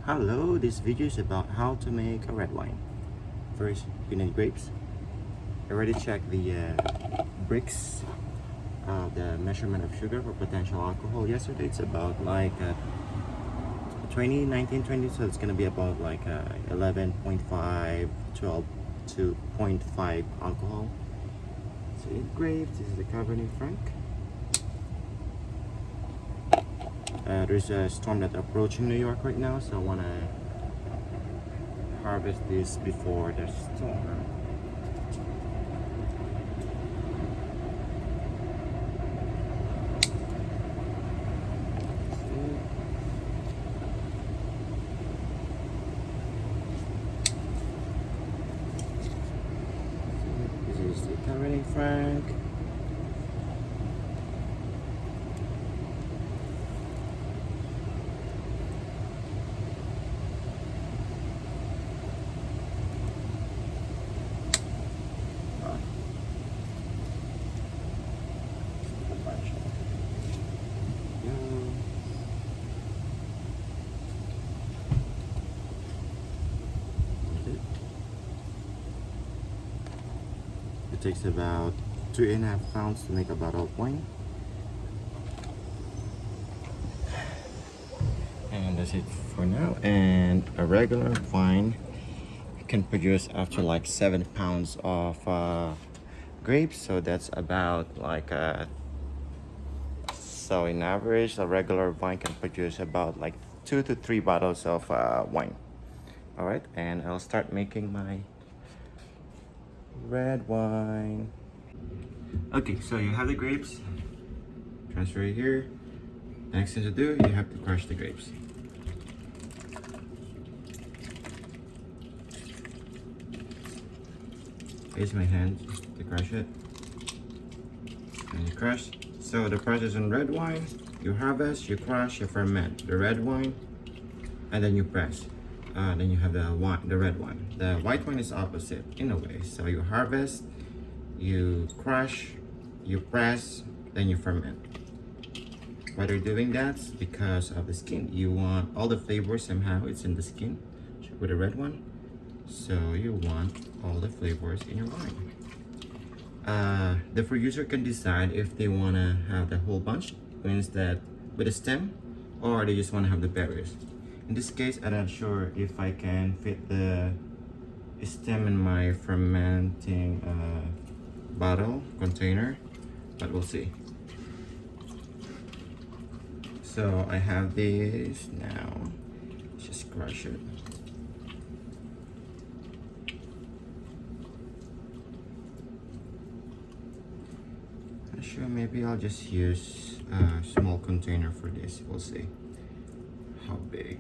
Hello, this video is about how to make a red wine. First, you need grapes. I already checked the bricks, the measurement of sugar for potential alcohol yesterday. It's about like 20, 19, 20, so it's gonna be about like 11.5, 12 to zero point 0.5 alcohol. So you need grapes. This is the Cabernet Franc. There's a storm that's approaching New York right now, so I want to harvest this before the storm. This is the Cabernet Franc. It takes about 2.5 pounds to make a bottle of wine. And that's it for now. And a regular wine can produce after like 7 pounds of grapes, so that's about like so in average a regular wine can produce about like 2 to 3 bottles of wine. All right, and I'll start making my red wine. Okay, so you have the grapes, transfer it here. The next thing to do, you have to crush the grapes. Use my hand to crush it. And you crush. So the process in red wine, you harvest, you crush, you ferment the red wine, and then you press. Then you have the red wine. The white wine is opposite in a way. So you harvest, you crush, you press, then you ferment. Why they're doing that? Because of the skin. You want all the flavors somehow it's in the skin with the red one. So you want all the flavors in your wine. The producer can decide if they want to have the whole bunch, means that with a stem, or they just want to have the berries. In this case, I'm not sure if I can fit the stem in my fermenting bottle container, but we'll see. So I have this now. Let's just crush it. Sure, maybe I'll just use a small container for this. We'll see how big.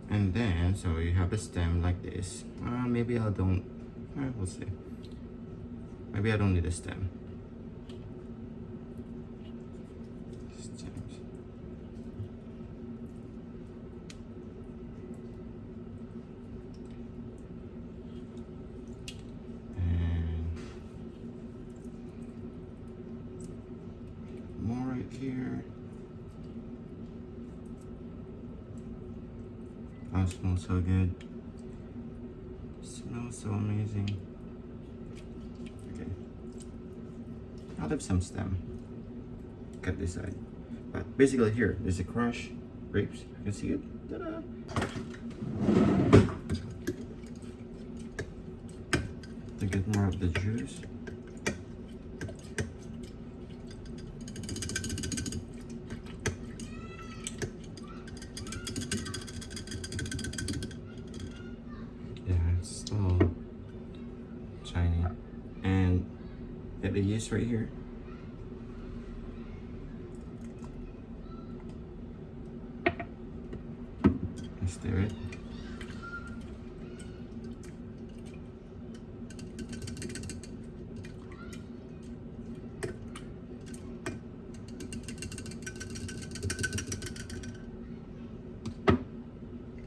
And then, so you have a stem like this. Maybe I don't. We'll see. Maybe I don't need a stem. Stems. Here. Oh, it smells so good. It smells so amazing. Okay. I'll have some stem. Cut this side. But basically here, there's a crush grapes. You can see it. Ta-da! To get more of the juice. Shiny. And get the yeast right here. And stir it.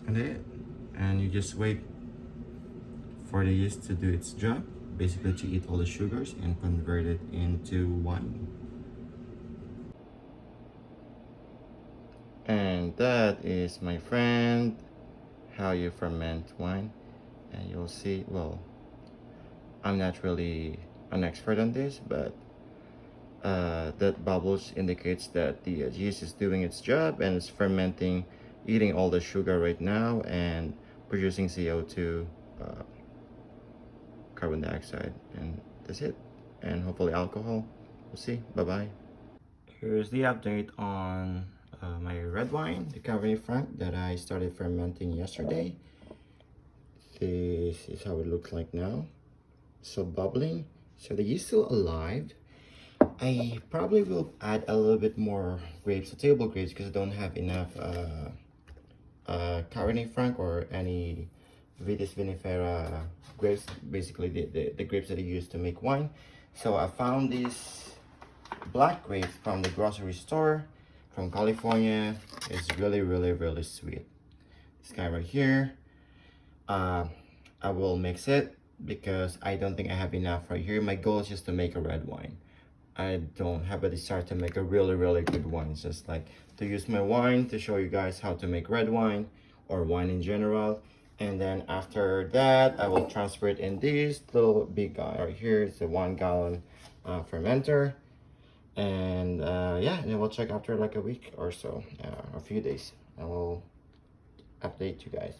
And it. And you just wait for the yeast to do its job, basically to eat all the sugars and convert it into wine. And that is, my friend, how you ferment wine. And you'll see, well, I'm not really an expert on this, but that bubbles indicates that the yeast is doing its job and it's fermenting, eating all the sugar right now and producing CO2, carbon dioxide, and that's it. And hopefully alcohol. We'll see. Bye bye. Here's the update on my red wine, the Cabernet Franc, that I started fermenting yesterday. This is how it looks like now. So bubbling. So the yeast is still alive. I probably will add a little bit more grapes, table grapes, because I don't have enough Cabernet Franc or any Vitis vinifera grapes, basically the grapes that I use to make wine. So I found these black grapes from the grocery store from California. It's really sweet. This guy right here. I will mix it because I don't think I have enough right here. My goal is just to make a red wine. I don't have a desire to make a really good wine. It's just like to use my wine to show you guys how to make red wine or wine in general. And then after that, I will transfer it in this little big guy right here. It's a 1 gallon fermenter. And yeah, and then we'll check after like a week or so, a few days, and we'll update you guys.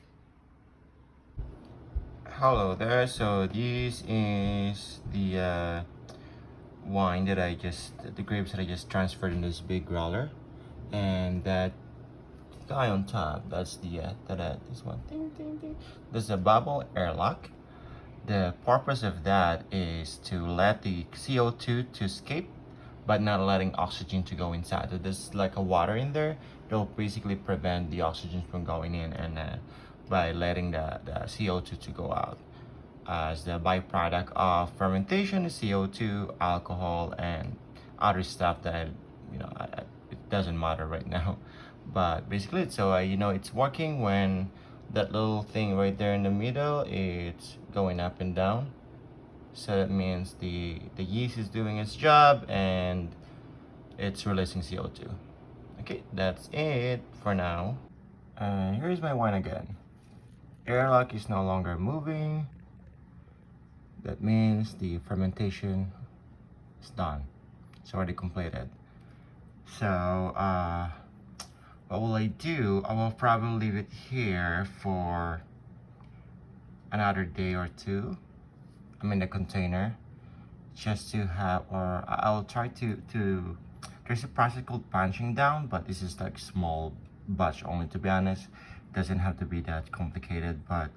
Hello there. So this is the wine that the grapes that I just transferred in this big growler, and that guy on top, that's the this one. Ding, ding, ding. There's a bubble airlock. The purpose of that is to let the CO2 to escape, but not letting oxygen to go inside. So there's like a water in there. It'll basically prevent the oxygen from going in, and by letting the CO2 to go out. As the byproduct of fermentation is CO2, alcohol, and other stuff that it doesn't matter right now. But basically, so it's working when that little thing right there in the middle, it's going up and down. So that means the yeast is doing its job and it's releasing CO2. Okay, that's it for now. Here's my wine again. Airlock is no longer moving. That means the fermentation is done. It's already completed. So what will I do? I will probably leave it here for another day or two. I'm in the container just to have, or I'll try to there's a process called punching down, but this is like small batch only, to be honest. Doesn't have to be that complicated, but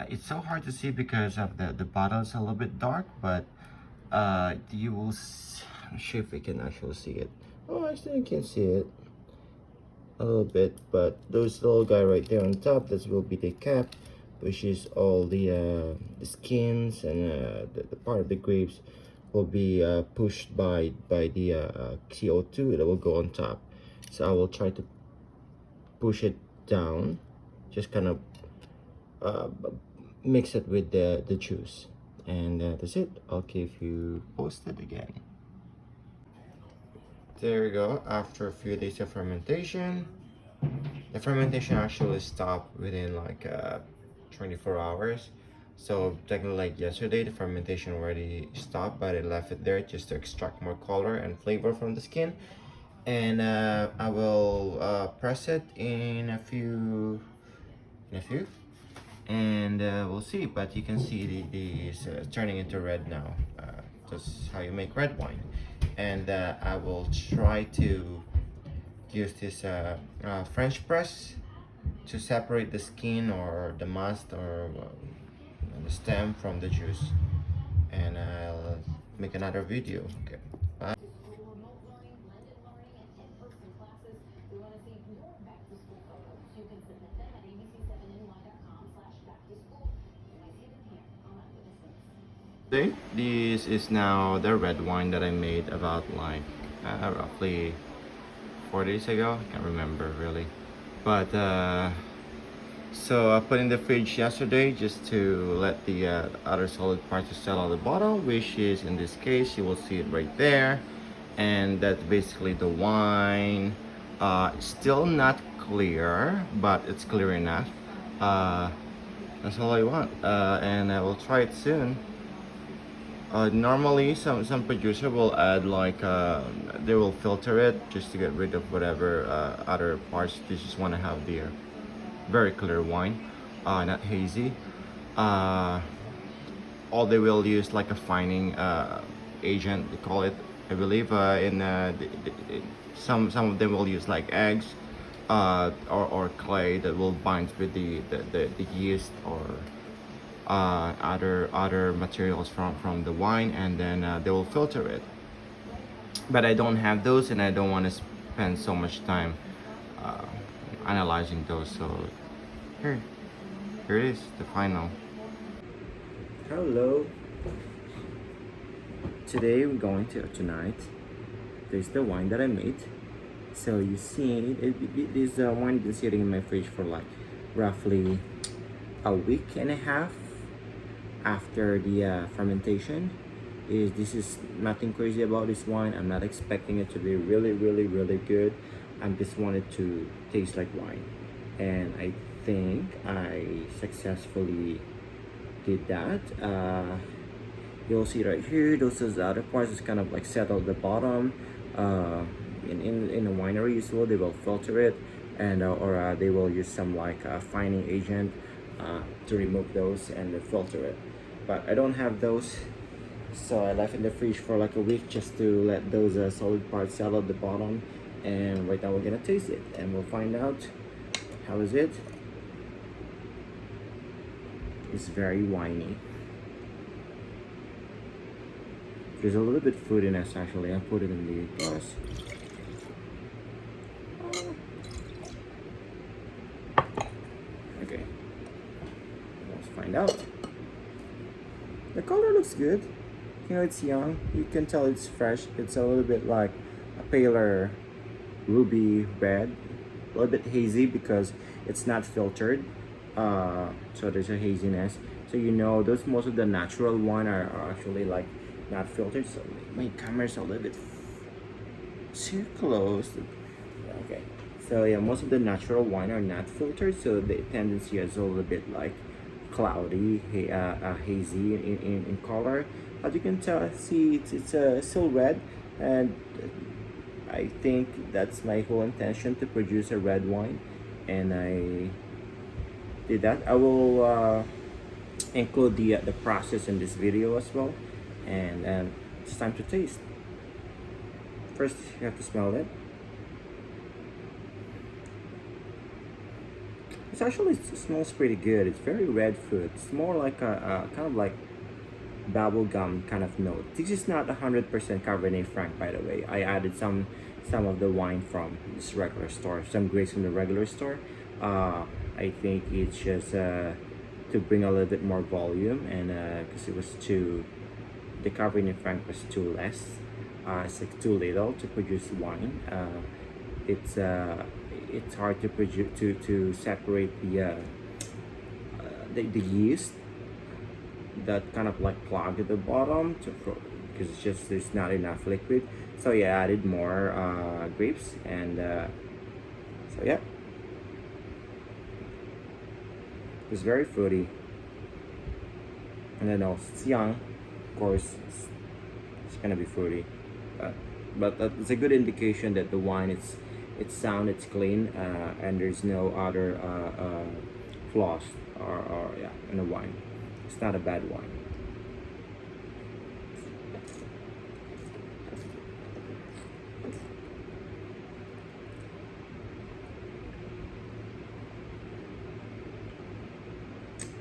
it's so hard to see because of the bottle is a little bit dark, but you will see, I'm not sure if we can actually see it. Oh, actually you can see it a little bit, but those little guy right there on top, that will be the cap, which is all the skins, and the part of the grapes will be pushed by the CO2 that will go on top. So I will try to push it down, just kind of mix it with the juice, and that's it. I'll keep you posted again. There you go. After a few days of fermentation, the fermentation actually stopped within like 24 hours. So technically, like yesterday, the fermentation already stopped, but I left it there just to extract more color and flavor from the skin. And I will press it in a few, and we'll see. But you can see it's turning into red now. That's how you make red wine. And I will try to use this French press to separate the skin or the must or the stem from the juice, and I'll make another video. Okay, bye. This is now the red wine that I made about like roughly 4 days ago. I can't remember really, but so I put in the fridge yesterday just to let the other solid parts to settle on the bottom, which is in this case you will see it right there, and that's basically the wine. Still not clear, but it's clear enough. Uh, that's all I want, and I will try it soon. Normally, some producer will add like they will filter it just to get rid of whatever other parts. They just want to have the very clear wine, not hazy. Uh, or they will use like a fining agent, they call it, I believe. In some of them will use like eggs or clay that will bind with the yeast or other materials from the wine, and then they will filter it. But I don't have those, and I don't want to spend so much time uh, analyzing those. So here it is, the final. Hello. Today we're going to tonight. There's the wine that I made. So you see, this wine been sitting in my fridge for like roughly a week and a half after the fermentation. This is nothing crazy about this wine. I'm not expecting it to be really good. I just wanted to taste like wine, and I think I successfully did that. You'll see right here, those is the other parts is kind of like settled the bottom. In a winery usually they will filter it, and or they will use some like fining agent to remove those and filter it. But I don't have those, so I left in the fridge for like a week just to let those solid parts settle at the bottom. And right now we're gonna taste it, and we'll find out how is it. It's very winey. There's a little bit fruitiness actually. I put it in the glass. Okay, let's find out. The color looks good. You know, it's young. You can tell it's fresh. It's a little bit like a paler ruby red, a little bit hazy because it's not filtered. So there's a haziness. So you know, those most of the natural wine are actually like not filtered. So my camera's a little bit too close. Okay. So yeah, most of the natural wine are not filtered. So the tendency is a little bit like cloudy, hazy in color. As you can tell, see it's still red, and I think that's my whole intention, to produce a red wine, and I did that. I will include the process in this video as well, and it's time to taste. First, you have to smell it. It smells pretty good. It's very red fruit. It's more like a kind of like bubble gum kind of note. This is not 100% Cabernet Franc, by the way. I added some of the wine from this regular store, some grapes from the regular store. I think it's just to bring a little bit more volume, and because it was the Cabernet Franc was too less. It's like too little to produce wine. It's hard to produce to separate the yeast that kind of like clogged at the bottom because there's not enough liquid. So yeah, I added more grapes, and so yeah, it's very fruity, and then also it's young, of course. It's gonna be fruity, but it's a good indication that the wine it's sound, it's clean, and there's no other flaws or yeah in the wine. It's not a bad wine.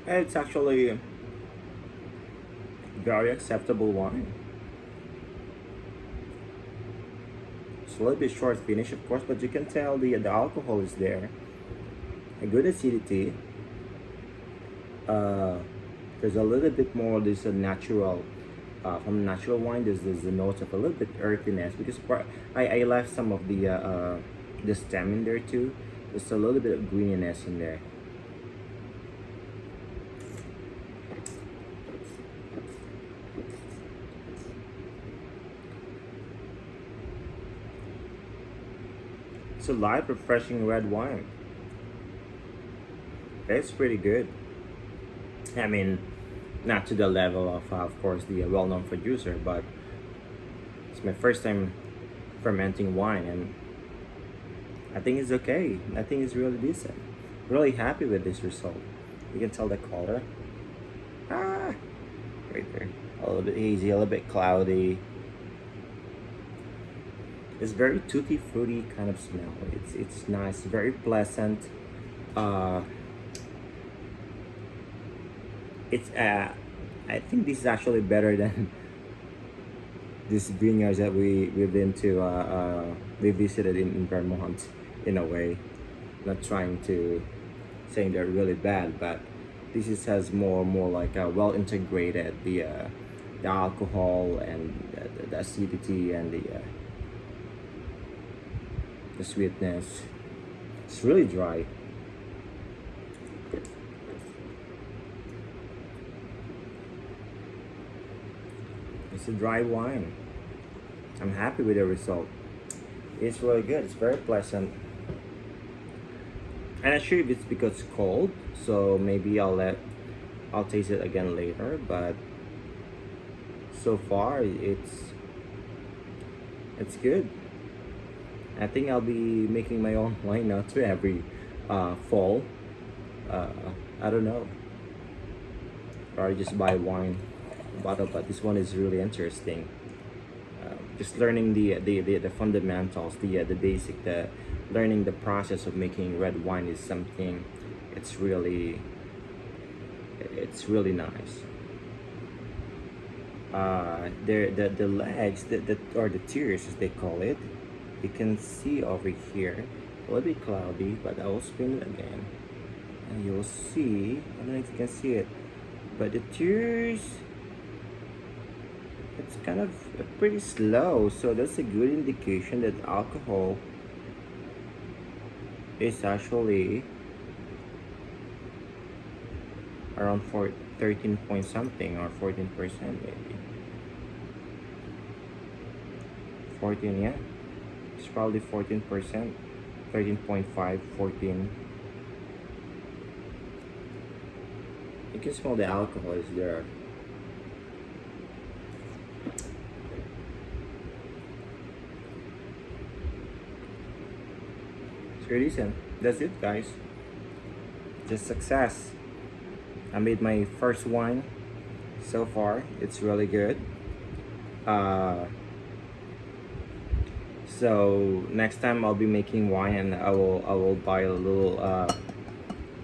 And it's actually very acceptable wine. It's a little bit short finish, of course, but you can tell the alcohol is there. A good acidity. There's a little bit more. There's a natural, from natural wine. There's the notes of a little bit earthiness because I left some of the stem in there too. There's a little bit of greeniness in there. It's a light, refreshing red wine. It's pretty good. I mean, not to the level of course, the well-known producer, but it's my first time fermenting wine, and I think it's okay. I think it's really decent. Really happy with this result. You can tell the color. Ah, right there. A little bit hazy, a little bit cloudy. It's very tutti fruity kind of smell. It's nice, very pleasant. Uh, it's I think this is actually better than these vineyards that we've been to. We visited in Vermont, in a way. Not trying to saying they're really bad, but this is has more like a well integrated the alcohol and the acidity and the sweetness. It's really dry. It's a dry wine. I'm happy with the result. It's really good. It's very pleasant. I'm not sure if it's because it's cold, so maybe I'll taste it again later. But so far, it's good. I think I'll be making my own wine now too every fall. Uh, I don't know, or I just buy wine bottle. But this one is really interesting. Just learning the fundamentals, the basic, the learning the process of making red wine is something. It's really it's really nice. The legs, the or the tiers as they call it, you can see over here. A little bit cloudy, but I will spin it again, and you'll see. I don't know if you can see it, but the tiers, it's kind of pretty slow, so that's a good indication that alcohol is actually around 13 point something or 14% maybe. 14, yeah, it's probably 14%, 13.5, 14. You can smell the alcohol is there. It's pretty decent. That's it, guys. Just success. I made my first wine so far. It's really good. Uh, so next time I'll be making wine, and I will buy a little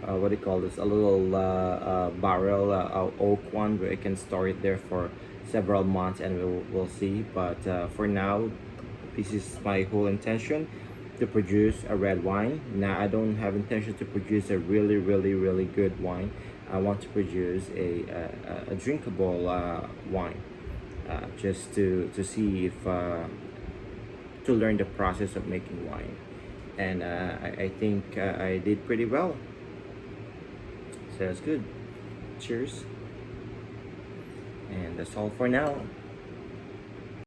what do you call this? A little barrel oak one where I can store it there for several months, and we'll see. But for now, this is my whole intention to produce a red wine. Now I don't have intention to produce a really good wine. I want to produce a drinkable wine, just to see if to learn the process of making wine, and I think I did pretty well. So that's good. Cheers, and that's all for now.